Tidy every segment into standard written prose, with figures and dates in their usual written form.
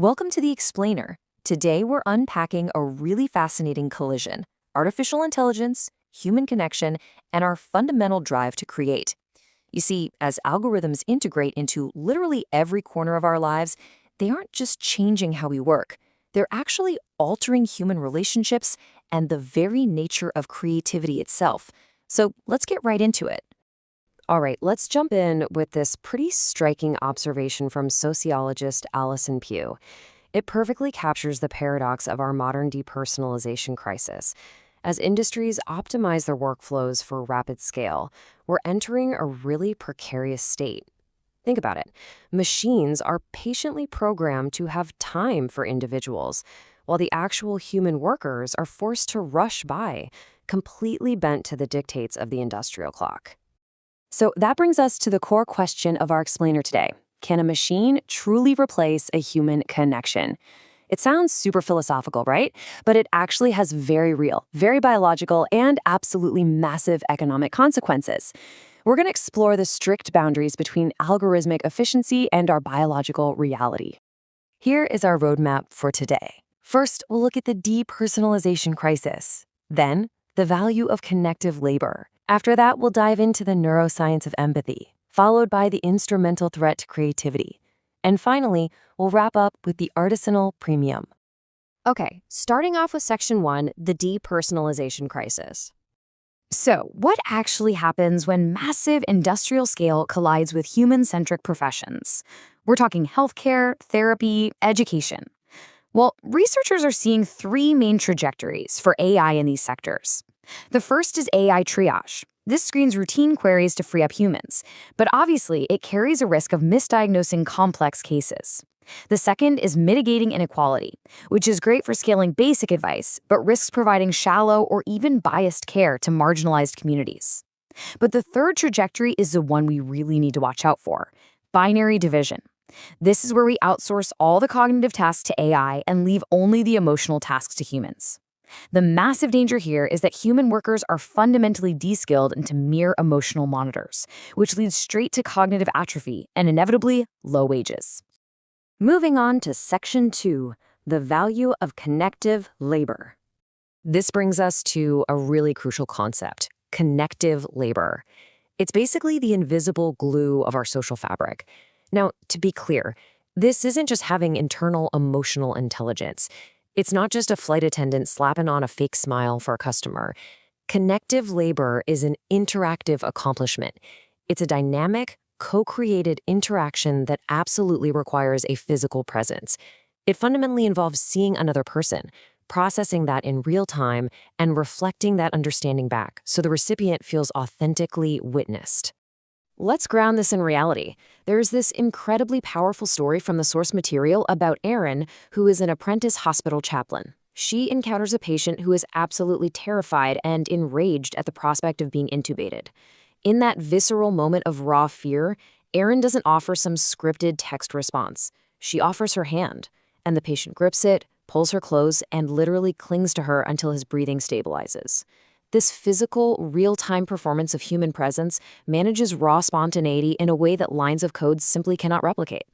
Welcome to The Explainer. Today we're unpacking a really fascinating collision: artificial intelligence, human connection, and our fundamental drive to create. You see, as algorithms integrate into literally every corner of our lives, they aren't just changing how we work. They're actually altering human relationships and the very nature of creativity itself. So let's get right into it. All right, let's jump in with this pretty striking observation from sociologist Alison Pugh. It perfectly captures the paradox of our modern depersonalization crisis. As industries optimize their workflows for rapid scale, we're entering a really precarious state. Think about it. Machines are patiently programmed to have time for individuals, while the actual human workers are forced to rush by, completely bent to the dictates of the industrial clock. So that brings us to the core question of our explainer today. Can a machine truly replace a human connection? It sounds super philosophical, right? But it actually has very real, very biological, and absolutely massive economic consequences. We're going to explore the strict boundaries between algorithmic efficiency and our biological reality. Here is our roadmap for today. First, we'll look at the depersonalization crisis. Then, the value of connective labor. After that, we'll dive into the neuroscience of empathy, followed by the instrumental threat to creativity. And finally, we'll wrap up with the artisanal premium. Okay, starting off with Section 1, the depersonalization crisis. So, what actually happens when massive industrial scale collides with human-centric professions? We're talking healthcare, therapy, education. Well, researchers are seeing three main trajectories for AI in these sectors. The first is AI triage. This screens routine queries to free up humans, but obviously it carries a risk of misdiagnosing complex cases. The second is mitigating inequality, which is great for scaling basic advice, but risks providing shallow or even biased care to marginalized communities. But the third trajectory is the one we really need to watch out for: binary division. This is where we outsource all the cognitive tasks to AI and leave only the emotional tasks to humans. The massive danger here is that human workers are fundamentally de-skilled into mere emotional monitors, which leads straight to cognitive atrophy and inevitably low wages. Moving on to Section 2, the value of connective labor. This brings us to a really crucial concept: connective labor. It's basically the invisible glue of our social fabric. Now, to be clear, this isn't just having internal emotional intelligence. It's not just a flight attendant slapping on a fake smile for a customer. Connective labor is an interactive accomplishment. It's a dynamic, co-created interaction that absolutely requires a physical presence. It fundamentally involves seeing another person, processing that in real time, and reflecting that understanding back so the recipient feels authentically witnessed. Let's ground this in reality. There's this incredibly powerful story from the source material about Erin, who is an apprentice hospital chaplain. She encounters a patient who is absolutely terrified and enraged at the prospect of being intubated. In that visceral moment of raw fear, Erin doesn't offer some scripted text response. She offers her hand, and the patient grips it, pulls her close, and literally clings to her until his breathing stabilizes. This physical, real-time performance of human presence manages raw spontaneity in a way that lines of code simply cannot replicate.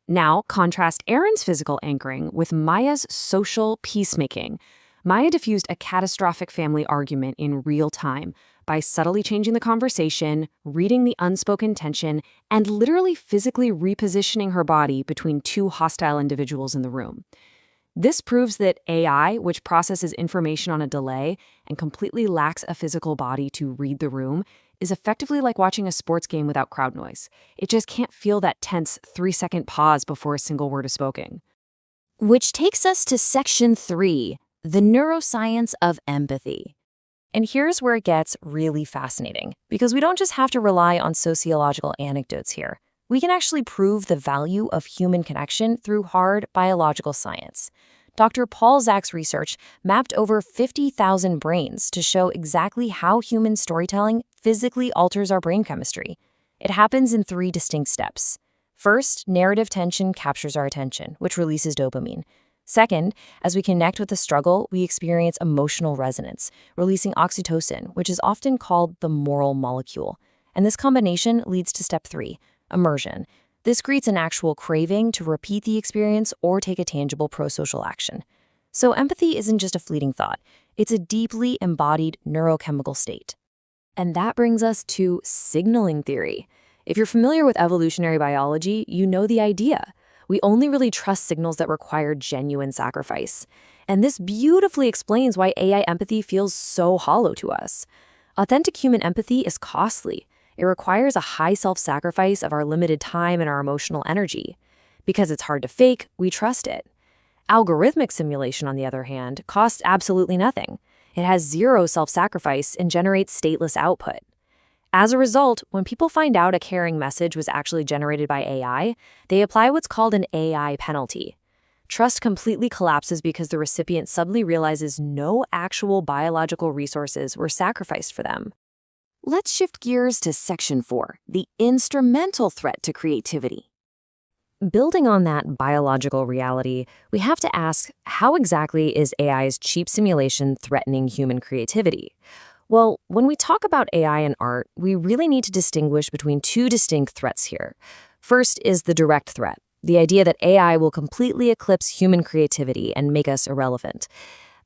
Now, contrast Erin's physical anchoring with Maya's social peacemaking. Maya diffused a catastrophic family argument in real time by subtly changing the conversation, reading the unspoken tension, and literally physically repositioning her body between two hostile individuals in the room. This proves that AI, which processes information on a delay and completely lacks a physical body to read the room, is effectively like watching a sports game without crowd noise. It just can't feel that tense 3-second pause before a single word is spoken. Which takes us to Section 3, the neuroscience of empathy. And here's where it gets really fascinating, because we don't just have to rely on sociological anecdotes here. We can actually prove the value of human connection through hard biological science. Dr. Paul Zach's research mapped over 50,000 brains to show exactly how human storytelling physically alters our brain chemistry. It happens in 3 distinct steps. First, narrative tension captures our attention, which releases dopamine. Second, as we connect with the struggle, we experience emotional resonance, releasing oxytocin, which is often called the moral molecule. And this combination leads to step 3, immersion. This creates an actual craving to repeat the experience or take a tangible pro-social action. So empathy isn't just a fleeting thought. It's a deeply embodied neurochemical state. And that brings us to signaling theory. If you're familiar with evolutionary biology, you know the idea. We only really trust signals that require genuine sacrifice. And this beautifully explains why AI empathy feels so hollow to us. Authentic human empathy is costly. It requires a high self-sacrifice of our limited time and our emotional energy. Because it's hard to fake, we trust it. Algorithmic simulation, on the other hand, costs absolutely nothing. It has zero self-sacrifice and generates stateless output. As a result, when people find out a caring message was actually generated by AI, they apply what's called an AI penalty. Trust completely collapses because the recipient suddenly realizes no actual biological resources were sacrificed for them. Let's shift gears to Section 4, the instrumental threat to creativity. Building on that biological reality, we have to ask, how exactly is AI's cheap simulation threatening human creativity? Well, when we talk about AI and art, we really need to distinguish between two distinct threats here. First is the direct threat, the idea that AI will completely eclipse human creativity and make us irrelevant.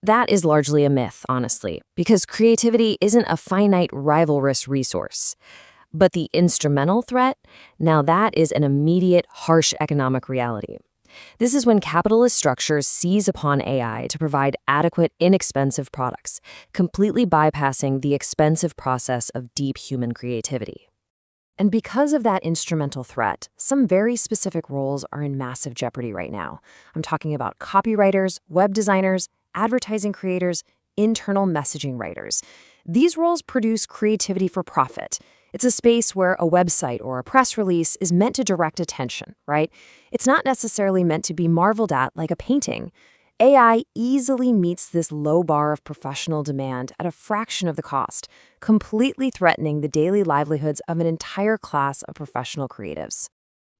That is largely a myth, honestly, because creativity isn't a finite, rivalrous resource. But the instrumental threat, now that is an immediate, harsh economic reality. This is when capitalist structures seize upon AI to provide adequate, inexpensive products, completely bypassing the expensive process of deep human creativity. And because of that instrumental threat, some very specific roles are in massive jeopardy right now. I'm talking about copywriters, web designers, advertising creators, internal messaging writers. These roles produce creativity for profit. It's a space where a website or a press release is meant to direct attention, right? It's not necessarily meant to be marveled at like a painting. AI easily meets this low bar of professional demand at a fraction of the cost, completely threatening the daily livelihoods of an entire class of professional creatives.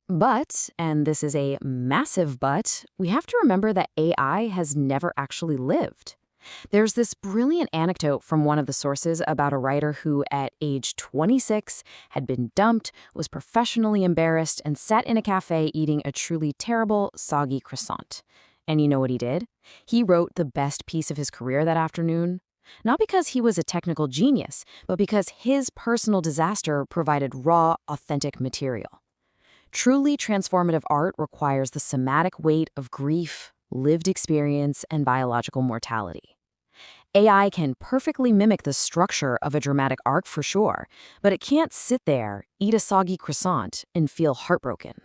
But, and this is a massive but, we have to remember that AI has never actually lived. There's this brilliant anecdote from one of the sources about a writer who, at age 26, had been dumped, was professionally embarrassed, and sat in a cafe eating a truly terrible, soggy croissant. And you know what he did? He wrote the best piece of his career that afternoon. Not because he was a technical genius, but because his personal disaster provided raw, authentic material. Truly transformative art requires the somatic weight of grief, lived experience, and biological mortality. AI can perfectly mimic the structure of a dramatic arc for sure, but it can't sit there, eat a soggy croissant, and feel heartbroken.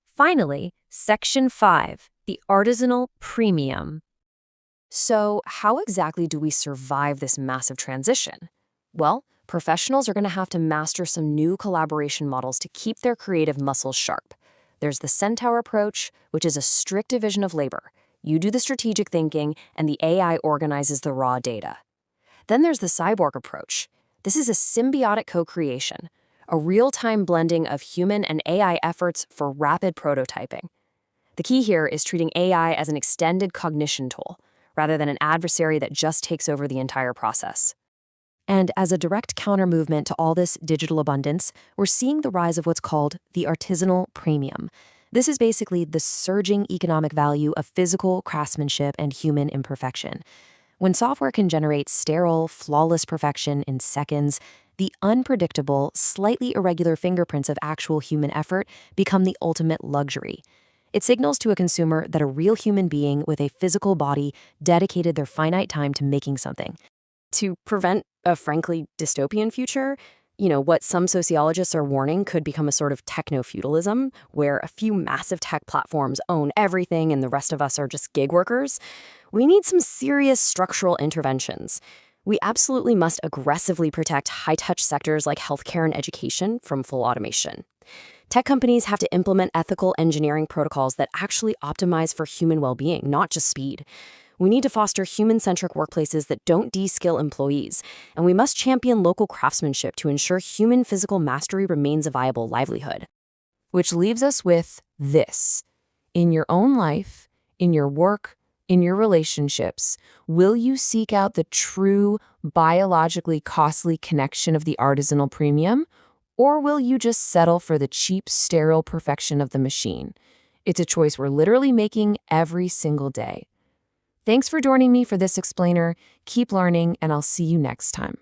Finally, Section 5, the artisanal premium. So, how exactly do we survive this massive transition? Well, professionals are going to have to master some new collaboration models to keep their creative muscles sharp. There's the Centaur approach, which is a strict division of labor. You do the strategic thinking, and the AI organizes the raw data. Then there's the cyborg approach. This is a symbiotic co-creation, a real-time blending of human and AI efforts for rapid prototyping. The key here is treating AI as an extended cognition tool, rather than an adversary that just takes over the entire process. And as a direct counter-movement to all this digital abundance, we're seeing the rise of what's called the artisanal premium. This is basically the surging economic value of physical craftsmanship and human imperfection. When software can generate sterile, flawless perfection in seconds, the unpredictable, slightly irregular fingerprints of actual human effort become the ultimate luxury. It signals to a consumer that a real human being with a physical body dedicated their finite time to making something. To prevent a frankly dystopian future, what some sociologists are warning could become a sort of techno-feudalism, where a few massive tech platforms own everything and the rest of us are just gig workers. We need some serious structural interventions. We absolutely must aggressively protect high-touch sectors like healthcare and education from full automation. Tech companies have to implement ethical engineering protocols that actually optimize for human well-being, not just speed. We need to foster human-centric workplaces that don't de-skill employees, and we must champion local craftsmanship to ensure human physical mastery remains a viable livelihood. Which leaves us with this. In your own life, in your work, in your relationships, will you seek out the true, biologically costly connection of the artisanal premium? Or will you just settle for the cheap, sterile perfection of the machine? It's a choice we're literally making every single day. Thanks for joining me for this explainer. Keep learning, and I'll see you next time.